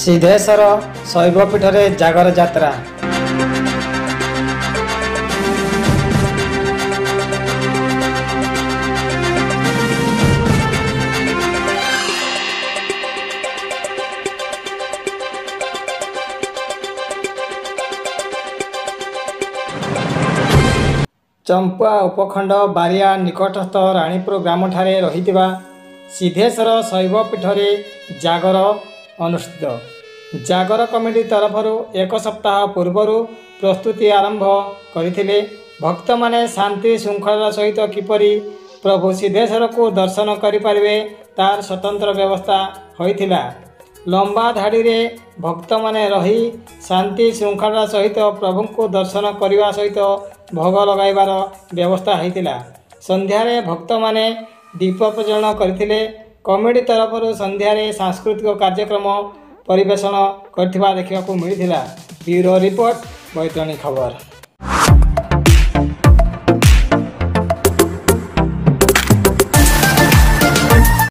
सिद्धेश्वर शैवपीठ जागर यात्रा। चंपुआ उपखंड बारिया निकटस्थ राणीपुर ग्राम ठारे रहितिबा सिद्धेश्वर शैवपीठ जागर अनुष्ठित। जागर कमिटी तरफर एक सप्ताह पूर्वर प्रस्तुति आरंभ करथिले। भक्त माने शांति श्रृंखला सहित किपरि प्रभु सिद्धेश्वर को दर्शन करिपारिबे तार स्वतंत्र व्यवस्था होइथिला। लंबा धाड़ी रे भक्त माने रही शांति श्रृंखला सहित प्रभु को दर्शन करने सहित भोग लगाइबार व्यवस्था होइथिला। संध्यारे भक्त माने दीप प्रज्वलन करथिले। कमिटी तरफर संध्यारे सांस्कृतिक कार्यक्रम परिवेषण करथिबा देखिबाकू मिलिथिला। ब्यूरो रिपोर्ट, बैतरणी खबर।